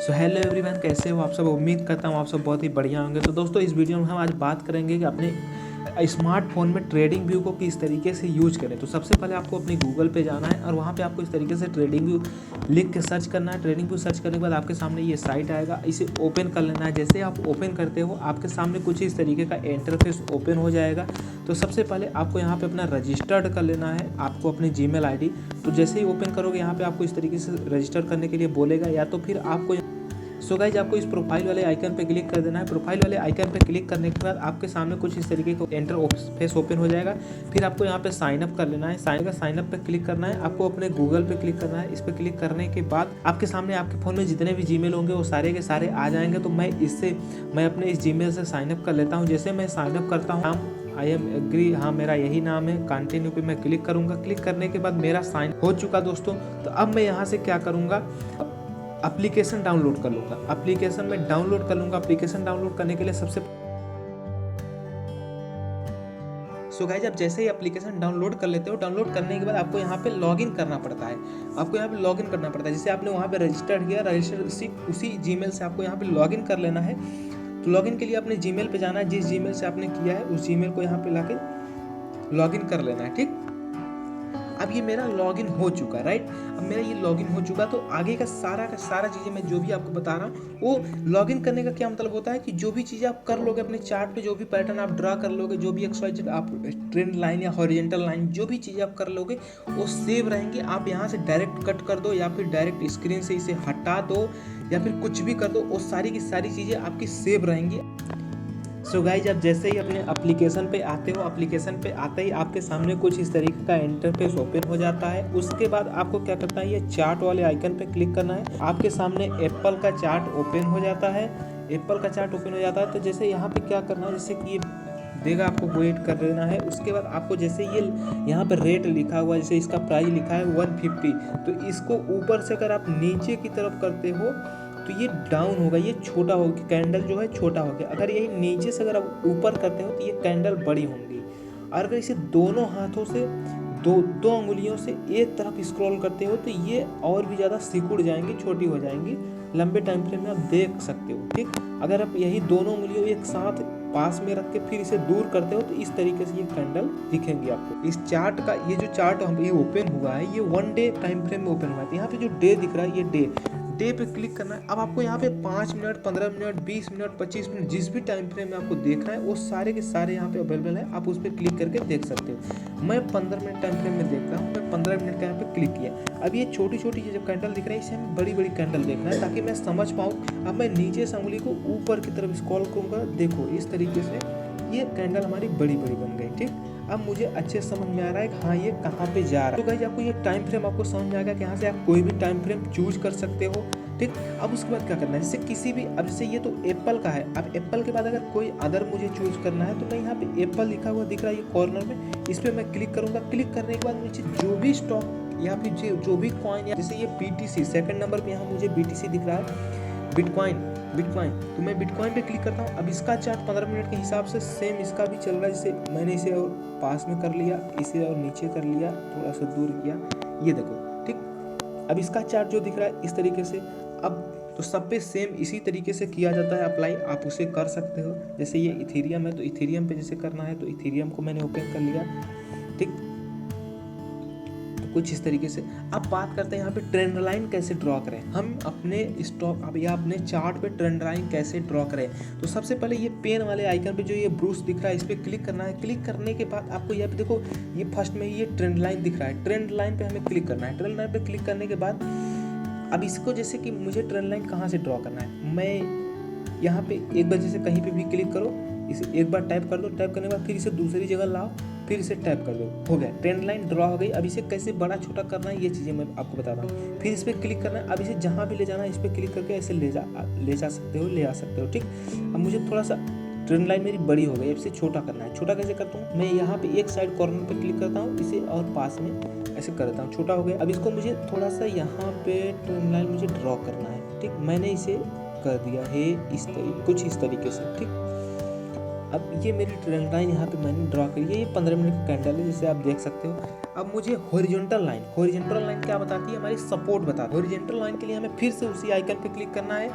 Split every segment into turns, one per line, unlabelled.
So hello everyone, कैसे हो आप सब। उम्मीद करता हूँ आप सब बहुत ही बढ़िया होंगे। तो दोस्तों, इस वीडियो में हम आज बात करेंगे कि अपने स्मार्टफोन में ट्रेडिंग व्यू को किस तरीके से यूज करें। तो सबसे पहले आपको अपनी गूगल पे जाना है और वहाँ पे आपको इस तरीके से ट्रेडिंग व्यू लिख के सर्च करना है। ट्रेडिंग व्यू सर्च करने के बाद आपके सामने ये साइट आएगा, इसे ओपन कर लेना है। जैसे आप ओपन करते हो आपके सामने कुछ इस तरीके का इंटरफेस ओपन हो जाएगा। तो सबसे पहले आपको यहाँ पे अपना रजिस्टर्ड कर लेना है, आपको अपनी जीमेल आईडी। तो जैसे ही ओपन करोगे यहाँ पे आपको इस तरीके से रजिस्टर करने के लिए बोलेगा, या तो फिर आपको सो गाइज आपको इस प्रोफाइल वाले आइकन पे क्लिक कर देना है। प्रोफाइल वाले आइकन पे क्लिक करने के बाद आपके सामने कुछ इस तरीके का इंटरफेस ओपन हो जाएगा। फिर आपको यहाँ पे साइन अप कर लेना है। साइन अप पे क्लिक करना है, आपको अपने गूगल पे क्लिक करना है। इस पे क्लिक करने के बाद आपके सामने आपके फ़ोन में जितने भी जीमेल होंगे वो सारे के सारे आ जाएंगे। तो मैं अपने इस जीमेल से साइन अप कर लेता हूँ। जैसे मैं साइन अप करता हूँ, आई एम एग्री, हाँ मेरा यही नाम है, कंटिन्यू पे मैं क्लिक करूँगा। क्लिक करने के बाद मेरा साइन हो चुका दोस्तों। तो अब मैं यहाँ से क्या करूँगा, एप्लीकेशन डाउनलोड कर लूँगा। एप्लीकेशन में डाउनलोड कर लूँगा। एप्लीकेशन डाउनलोड करने के लिए सो गाइस आप जैसे ही एप्लीकेशन डाउनलोड कर लेते हो, डाउनलोड करने के बाद आपको यहाँ पे लॉगिन करना पड़ता है। आपको यहाँ पे लॉगिन करना पड़ता है। जैसे आपने वहाँ पे रजिस्टर किया, उसी जीमेल से आपको यहाँ पे लॉगिन कर लेना है। तो लॉगिन के लिए अपने जीमेल पे जाना है। जिस जीमेल से आपने किया है उस जीमेल को यहाँ पे लाके लॉगिन कर लेना है। ठीक, अब ये मेरा लॉगिन हो चुका है, राइट। अब मेरा ये लॉगिन हो चुका, तो आगे का सारा चीज़ें मैं जो भी आपको बता रहा हूँ, वो लॉगिन करने का क्या मतलब होता है कि जो भी चीज़ें आप कर लोगे अपने चार्ट पे, जो भी पैटर्न आप ड्रा कर लोगे, जो भी XYZ आप ट्रेंड लाइन या हॉरिजेंटल लाइन जो भी चीज़ें आप कर लोगे वो सेव रहेंगी। आप यहाँ से डायरेक्ट कट कर दो या फिर डायरेक्ट स्क्रीन से इसे हटा दो या फिर कुछ भी कर दो, वो सारी की सारी चीज़ें आपकी सेव रहेंगी। सो गाइज आप जैसे ही अपने एप्लीकेशन पे आते हो, एप्लीकेशन पे आते ही आपके सामने कुछ इस तरीके का इंटरफेस ओपन हो जाता है। उसके बाद आपको क्या करना है, ये चार्ट वाले आइकन पे क्लिक करना है। आपके सामने एप्पल का चार्ट ओपन हो जाता है। एप्पल का चार्ट ओपन हो जाता है। तो जैसे यहाँ पे क्या करना है, जैसे कि ये देगा, आपको वेट कर लेना है। उसके बाद आपको जैसे ये यहाँ पर रेट लिखा हुआ है, जैसे इसका प्राइस लिखा है 150, तो इसको ऊपर से अगर आप नीचे की तरफ करते हो तो ये डाउन होगा, ये छोटा होगा, कैंडल जो है छोटा हो गया। अगर यही नीचे से अगर आप ऊपर करते हो तो ये कैंडल बड़ी होंगी। और अगर इसे दोनों हाथों से दो अंगुलियों से एक तरफ स्क्रॉल करते हो तो ये और भी ज़्यादा सिकुड़ जाएंगी, छोटी हो जाएंगी। लंबे टाइम फ्रेम में आप देख सकते हो। ठीक, अगर आप यही दोनों उंगलियों एक साथ पास में रख के फिर इसे दूर करते हो तो इस तरीके से ये कैंडल दिखेंगी आपको। इस चार्ट का ये जो चार्ट ये ओपन हुआ है, ये 1 डे टाइम फ्रेम में ओपन हुआ है। यहाँ पे जो डे दिख रहा है, ये डे पे क्लिक करना है। अब आपको यहाँ पे 5 मिनट, 15 मिनट, 20 मिनट, 25 मिनट, जिस भी टाइम फ्रेम में आपको देखना है वो सारे के सारे यहाँ पे अवेलेबल है। आप उस पर क्लिक करके देख सकते हो। मैं 15 मिनट टाइम फ्रेम में देख रहा हूँ, मैं 15 मिनट का यहाँ पे क्लिक किया। अब ये छोटी छोटी जो कैंडल दिख रही है, इसे हमें बड़ी बड़ी कैंडल देखना है ताकि मैं समझ पाऊँ। अब मैं नीचे से उंगली को ऊपर की तरफ स्क्रॉल करूँगा, देखो इस तरीके से ये कैंडल हमारी बड़ी बड़ी बन गई। ठीक, अब मुझे अच्छे समझ में आ रहा है कि हाँ ये कहाँ पे जा रहा है। तो गाइस आपको ये टाइम फ्रेम आपको समझ में आ गया कि यहाँ से आप कोई भी टाइम फ्रेम चूज कर सकते हो। ठीक, अब उसके बाद क्या करना है, जैसे किसी भी, अब जैसे ये तो एप्पल का है, अब एप्पल के बाद अगर कोई अदर मुझे चूज करना है तो मैं यहाँ पे एप्पल लिखा हुआ दिख रहा है ये कॉर्नर में, इस पर मैं क्लिक करूँगा। क्लिक करने के बाद मुझे जो भी स्टॉक या फिर जो भी कॉइन, या जैसे ये BTC सेकंड नंबर पे यहाँ मुझे BTC दिख रहा है, बिटकॉइन। तो मैं बिटकॉइन पे क्लिक करता हूँ। अब इसका चार्ट 15 मिनट के हिसाब से सेम इसका भी चल रहा है। जैसे मैंने इसे और पास में कर लिया, इसे और नीचे कर लिया, थोड़ा सा दूर किया, ये देखो। ठीक, अब इसका चार्ट जो दिख रहा है इस तरीके से। अब तो सब पे सेम इसी तरीके से किया जाता है अप्लाई, आप उसे कर सकते हो। जैसे ये इथेरियम है तो इथेरियम पे जैसे करना है तो इथेरियम को मैंने ओपन कर लिया। ठीक, कुछ इस तरीके से। अब बात करते हैं यहाँ पे ट्रेंड लाइन कैसे ड्रॉ करें। हम अपने स्टॉक अब या अपने चार्ट पे ट्रेंड लाइन कैसे ड्रॉ करें। तो सबसे पहले ये पेन वाले आइकन पे जो ये ब्रूस दिख रहा है इस पर क्लिक करना है। क्लिक करने के बाद आपको यहाँ पे देखो, ये फर्स्ट में ये ट्रेंड लाइन दिख रहा है। ट्रेंड लाइन पे हमें क्लिक करना है। ट्रेंड लाइन पे क्लिक करने के बाद अब इसको, जैसे कि मुझे ट्रेंड लाइन कहाँ से ड्रॉ करना है, मैं यहाँ पे एक बार जैसे कहीं पे भी क्लिक करो, इसे एक बार टाइप कर दो। टाइप करने के बाद फिर इसे दूसरी जगह लाओ, फिर इसे टैप कर दो, हो गया, ट्रेंड लाइन ड्रॉ हो गई। अब इसे कैसे बड़ा छोटा करना है ये चीज़ें मैं आपको बता रहा हूँ। फिर इस पर क्लिक करना है। अब इसे जहाँ भी ले जाना है इस पर क्लिक करके ऐसे ले जा सकते हो, ले आ सकते हो। ठीक, अब मुझे थोड़ा सा ट्रेंड लाइन मेरी बड़ी हो गई, अब इसे छोटा करना है। छोटा कैसे करता हूँ, मैं यहाँ पे एक साइड कॉर्नर पे क्लिक करता हूँ, इसे और पास में ऐसे कर देता हूँ, छोटा हो गया। अब इसको मुझे थोड़ा सा यहाँ पे ट्रेंड लाइन मुझे ड्रॉ करना है। ठीक, मैंने इसे कर दिया है कुछ इस तरीके से। ठीक, अब ये मेरी ट्रेंड लाइन यहाँ पे मैंने ड्रॉ करी है, ये 15 मिनट का कैंडल है जैसे आप देख सकते हो। अब मुझे हॉरिजॉन्टल लाइन क्या बताती है, हमारी सपोर्ट बताती है। हॉरिजॉन्टल लाइन के लिए हमें फिर से उसी आइकन पे क्लिक करना है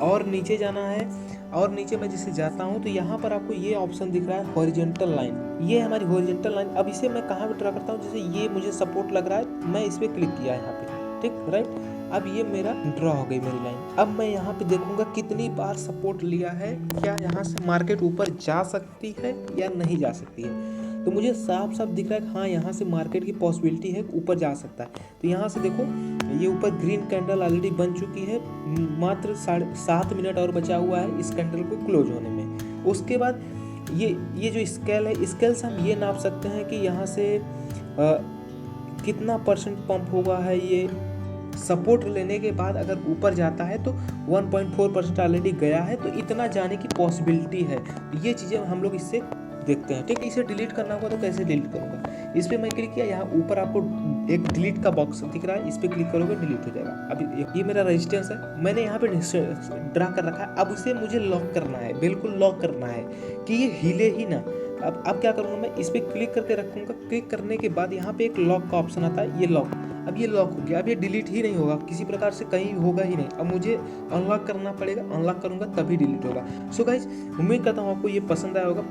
और नीचे जाना है, और नीचे मैं जैसे जाता हूँ तो यहाँ पर आपको ये ऑप्शन दिख रहा है हॉरिजॉन्टल लाइन, ये हमारी हॉरिजॉन्टल लाइन। अब इसे मैं कहाँ पे ड्रा करता हूँ, जैसे ये मुझे सपोर्ट लग रहा है, मैं इस पर क्लिक किया यहाँ पे, ठीक राइट। अब ये मेरा ड्रॉ हो गई मेरी लाइन। अब मैं यहाँ पे देखूंगा कितनी बार सपोर्ट लिया है, क्या यहाँ से मार्केट ऊपर जा सकती है या नहीं जा सकती है। तो मुझे साफ साफ दिख रहा है कि हाँ यहाँ से मार्केट की पॉसिबिलिटी है, ऊपर जा सकता है। तो यहाँ से देखो ये ऊपर ग्रीन कैंडल ऑलरेडी बन चुकी है, मात्र 7.5 मिनट और बचा हुआ है इस कैंडल को क्लोज होने में। उसके बाद ये जो स्केल है, स्केल से हम ये नाप सकते हैं कि यहाँ से कितना परसेंट पंप होगा है। ये सपोर्ट लेने के बाद अगर ऊपर जाता है तो 1.4% ऑलरेडी गया है, तो इतना जाने की पॉसिबिलिटी है। तो ये चीज़ें हम लोग इससे देखते हैं, ठीक है। इसे डिलीट करना होगा तो कैसे डिलीट करूँगा, इस पर मैं क्लिक किया, यहाँ ऊपर आपको एक डिलीट का बॉक्स दिख रहा है, इस पर क्लिक करोगे डिलीट हो जाएगा। अब ये मेरा रेजिस्टेंस है, मैंने यहाँ पे ड्रा कर रखा है। अब उसे मुझे लॉक करना है, बिल्कुल लॉक करना है कि ये हिले ही ना। अब क्या करूँगा, मैं इस पर क्लिक करके रखूँगा। क्लिक करने के बाद यहाँ पे एक लॉक का ऑप्शन आता है, ये लॉक। अब ये लॉक हो गया, अब ये डिलीट ही नहीं होगा, किसी प्रकार से कहीं होगा ही नहीं। अब मुझे अनलॉक करना पड़ेगा, अनलॉक करूँगा तभी डिलीट होगा। सो गाइस, उम्मीद करता हूँ आपको ये पसंद आया होगा।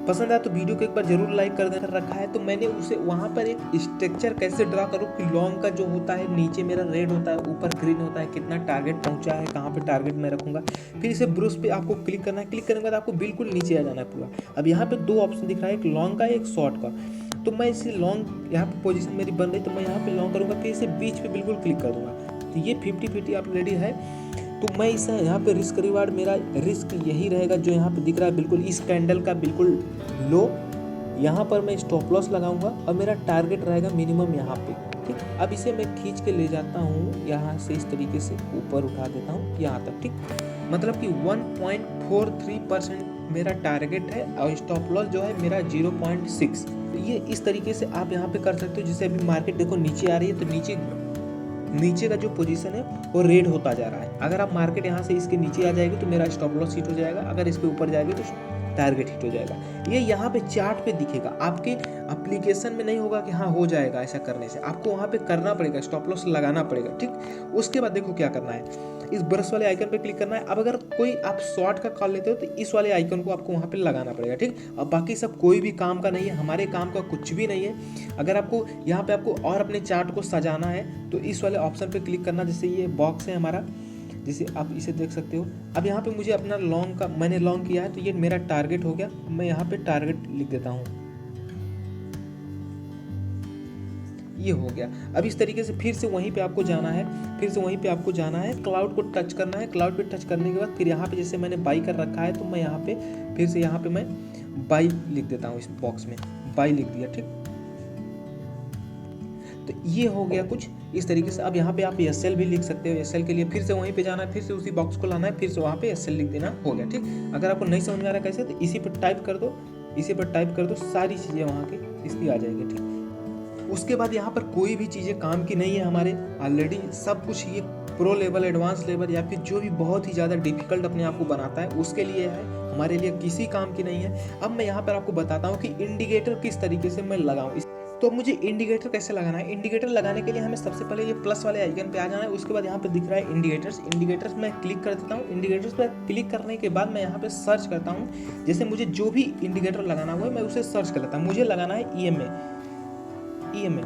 पसंद आया तो वीडियो को एक बार जरूर लाइक कर देना। रखा है तो मैंने उसे वहाँ पर एक स्ट्रक्चर कैसे ड्रा करूँ कि लॉन्ग का जो होता है नीचे मेरा रेड होता है, ऊपर ग्रीन होता है, कितना टारगेट पहुँचा है, कहाँ पे टारगेट मैं रखूँगा। फिर इसे ब्रूस पे आपको क्लिक करना है, क्लिक करने के बाद आपको बिल्कुल नीचे आ जाना है पूरा। अब यहाँ पे 2 ऑप्शन दिख रहा है, एक लॉन्ग का एक शॉर्ट का। तो मैं इसे लॉन्ग, यहाँ पे पोजीशन मेरी बन रही तो मैं यहाँ पे लॉन्ग करूँगा, फिर इसे बीच पे बिल्कुल क्लिक कर दूँगा। तो ये 50-50 आप रेडी है। तो मैं इसे यहाँ पे रिस्क रिवार्ड, मेरा रिस्क यही रहेगा जो यहाँ पे दिख रहा है, बिल्कुल इस कैंडल का बिल्कुल लो। यहाँ पर मैं स्टॉप लॉस लगाऊंगा और मेरा टारगेट रहेगा मिनिमम यहाँ पे, ठीक। अब इसे मैं खींच के ले जाता हूँ यहाँ से, इस तरीके से ऊपर उठा देता हूँ यहाँ तक, ठीक। मतलब कि 1.43% मेरा टारगेट है और स्टॉप लॉस जो है मेरा 0.6। ये इस तरीके से आप यहाँ पे कर सकते हो। जैसे अभी मार्केट देखो नीचे आ रही है, तो नीचे का जो पोजीशन है वो रेड होता जा रहा है। अगर आप मार्केट यहाँ से इसके नीचे आ जाएगी तो मेरा स्टॉप लॉस हिट हो जाएगा, अगर इसके ऊपर जाएगी तो टारगेट हिट हो जाएगा। ये यहाँ पे चार्ट पे दिखेगा, आपके एप्लीकेशन में नहीं होगा कि हाँ हो जाएगा। ऐसा करने से आपको वहाँ पे करना पड़ेगा, स्टॉप लॉस लगाना पड़ेगा, ठीक। उसके बाद देखो क्या करना है, इस ब्रश वाले आइकन पे क्लिक करना है। अब अगर कोई आप शॉर्ट का कॉल लेते हो तो इस वाले आइकन को आपको वहाँ पे लगाना पड़ेगा, ठीक। अब बाकी सब कोई भी काम का नहीं है, हमारे काम का कुछ भी नहीं है। अगर आपको यहाँ पे आपको और अपने चार्ट को सजाना है तो इस वाले ऑप्शन पे क्लिक करना। जैसे ये बॉक्स है हमारा, जैसे आप इसे देख सकते हो। अब यहाँ पे मुझे अपना लॉन्ग का, मैंने लॉन्ग किया है तो ये मेरा टारगेट हो गया। मैं यहाँ पे टारगेट लिख देता हूँ, ये हो गया। अब इस तरीके से फिर से वहीं पे आपको जाना है, क्लाउड को टच करना है। क्लाउड पे टच करने के बाद फिर यहाँ पे जैसे मैंने बाई कर रखा है तो मैं यहाँ पे फिर से यहाँ पे मैं बाई लिख देता हूँ, इस बॉक्स में बाई लिख दिया, ठीक। तो ये हो गया कुछ इस तरीके से। अब यहाँ पे आप SL भी लिख सकते हो। SL के लिए फिर से वहीं पे जाना है, फिर से उसी बॉक्स को लाना है, फिर से वहाँ पे SL लिख देना, हो गया, ठीक। अगर आपको नहीं समझ में आ रहा है कैसे, तो इसी पर टाइप कर दो, सारी चीज़ें वहाँ की इसकी आ जाएगी, ठीक। उसके बाद यहाँ पर कोई भी चीज़ें काम की नहीं है, हमारे ऑलरेडी सब कुछ ये प्रो लेवल, एडवांस लेवल या फिर जो भी बहुत ही ज़्यादा डिफिकल्ट अपने आप को बनाता है उसके लिए है, हमारे लिए किसी काम की नहीं है। अब मैं यहाँ पर आपको बताता हूँ कि इंडिकेटर किस तरीके से मैं लगाऊँ। तो मुझे इंडिकेटर कैसे लगाना है। इंडिकेटर लगाने के लिए हमें सबसे पहले ये प्लस वाले आइकन पे आ जाना है। उसके बाद यहाँ पे दिख रहा है इंडिकेटर्स में क्लिक कर देता हूँ। इंडिकेटर्स पर क्लिक करने के बाद मैं यहाँ पे सर्च करता हूँ। जैसे मुझे जो भी इंडिकेटर लगाना हुआ है मैं उसे सर्च कर लेता हूँ। मुझे लगाना है EMA।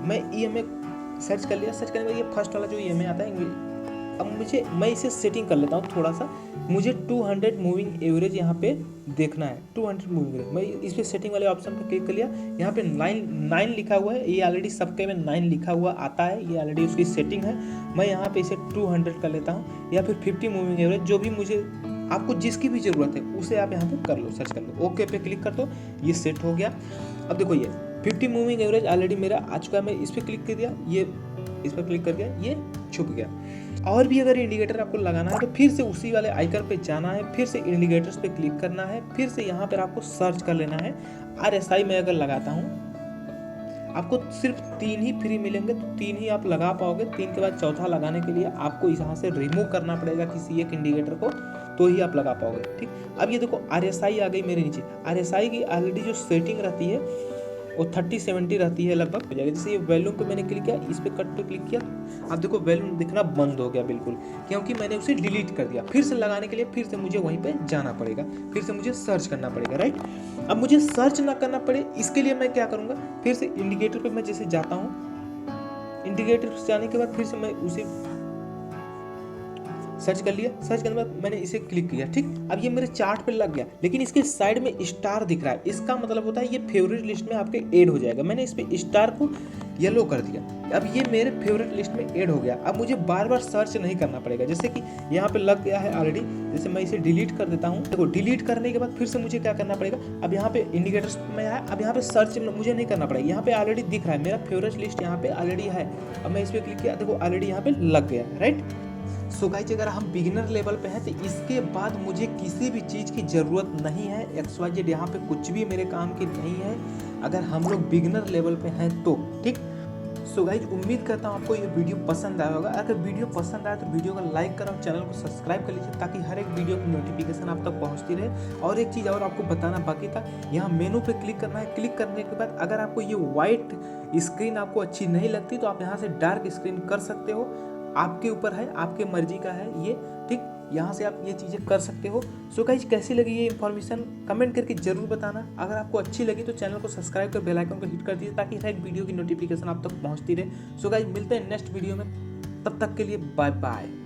मैं EMA सर्च कर लिया। सर्च करने के बाद ये फर्स्ट वाला जो EMA आता है, अब मैं इसे सेटिंग कर लेता हूँ थोड़ा सा। मुझे 200 मूविंग एवरेज यहाँ पे देखना है, 200 मूविंग एवरेज। मैं इस पर सेटिंग वाले ऑप्शन पर क्लिक कर लिया। यहाँ पे 9 लिखा हुआ है, ये ऑलरेडी सबके में 9 लिखा हुआ आता है, ये ऑलरेडी उसकी सेटिंग है। मैं यहाँ पे इसे 200 कर लेता हूँ, या फिर 50 मूविंग एवरेज, जो भी मुझे, आपको जिसकी भी ज़रूरत है उसे आप यहाँ पे कर लो, सर्च कर लो। ओके पे क्लिक कर दो, ये सेट हो गया। अब देखो ये 50 मूविंग एवरेज ऑलरेडी मेरा आ चुका है। मैं इस पर क्लिक कर दिया, ये इस पर क्लिक कर दिया, ये छुप गया। और भी अगर इंडिकेटर आपको लगाना है तो फिर से उसी वाले आइकन पे जाना है, फिर से इंडिकेटर्स पे क्लिक करना है, फिर से यहाँ पर आपको सर्च कर लेना है। RSI में अगर लगाता हूँ, आपको सिर्फ 3 ही फ्री मिलेंगे, तो 3 ही आप लगा पाओगे। 3 के बाद चौथा लगाने के लिए आपको यहाँ से रिमूव करना पड़ेगा किसी एक इंडिकेटर को, तो ही आप लगा पाओगे। ठीक, अब ये देखो RSI आ गई मेरे नीचे। RSI की ऑलरेडी जो सेटिंग रहती है वो 30-70 रहती है लगभग, हो जाएगा। जैसे ये वॉल्यूम पे मैंने क्लिक किया, इस पे कट पे क्लिक किया, अब देखो वॉल्यूम दिखना बंद हो गया बिल्कुल, क्योंकि मैंने उसे डिलीट कर दिया। फिर से लगाने के लिए फिर से मुझे वहीं पे जाना पड़ेगा, फिर से मुझे सर्च करना पड़ेगा, राइट। अब मुझे सर्च ना करना पड़े इसके लिए मैं क्या करूँगा, फिर से इंडिकेटर पे मैं जैसे जाता हूँ, इंडिकेटर से जाने के बाद फिर से मैं उसे सर्च कर लिया। सर्च करने के बाद मैंने इसे क्लिक किया। ठीक, अब ये मेरे चार्ट पे लग गया, लेकिन इसके साइड में स्टार दिख रहा है, इसका मतलब होता है ये फेवरेट लिस्ट में आपके ऐड हो जाएगा। मैंने इस पे स्टार को येलो कर दिया, अब ये मेरे फेवरेट लिस्ट में ऐड हो गया। अब मुझे बार बार सर्च नहीं करना पड़ेगा, जैसे कि यहाँ पे लग गया है ऑलरेडी। जैसे मैं इसे डिलीट कर देता हूँ, देखो डिलीट करने के बाद फिर से मुझे क्या करना पड़ेगा, अब यहाँ पे इंडिकेटर्स में आया, अब यहाँ पे सर्च मुझे नहीं करना पड़ेगा, यहाँ पे ऑलरेडी दिख रहा है मेरा फेवरेट लिस्ट यहाँ पे ऑलरेडी है। अब मैं इस पर क्लिक किया, देखो ऑलरेडी यहाँ पे लग गया, राइट। सो गाइस, अगर हम बिगिनर लेवल पे हैं तो इसके बाद मुझे किसी भी चीज़ की ज़रूरत नहीं है। XYZ यहाँ पे कुछ भी मेरे काम की नहीं है, अगर हम लोग बिगिनर लेवल पे हैं तो। ठीक, सो गाइस, उम्मीद करता हूँ आपको ये वीडियो पसंद आया होगा। अगर वीडियो पसंद आया तो वीडियो को लाइक करो, चैनल को सब्सक्राइब कर लीजिए, ताकि हर एक वीडियो की नोटिफिकेशन आप तक पहुँचती रहे। और एक चीज़ और आपको बताना बाकी था, यहाँ मेनू पे क्लिक करना है। क्लिक करने के बाद अगर आपको ये वाइट स्क्रीन आपको अच्छी नहीं लगती तो आप यहाँ से डार्क स्क्रीन कर सकते हो, आपके ऊपर है, आपके मर्जी का है ये। ठीक, यहाँ से आप ये चीज़ें कर सकते हो। सो गाइस, कैसी लगी ये इन्फॉर्मेशन कमेंट करके जरूर बताना। अगर आपको अच्छी लगी तो चैनल को सब्सक्राइब कर बेल आइकन को हिट कर दीजिए, ताकि हर एक वीडियो की नोटिफिकेशन आप तक पहुँचती रहे। सो गाइस, मिलते हैं नेक्स्ट वीडियो में, तब तक के लिए बाय बाय।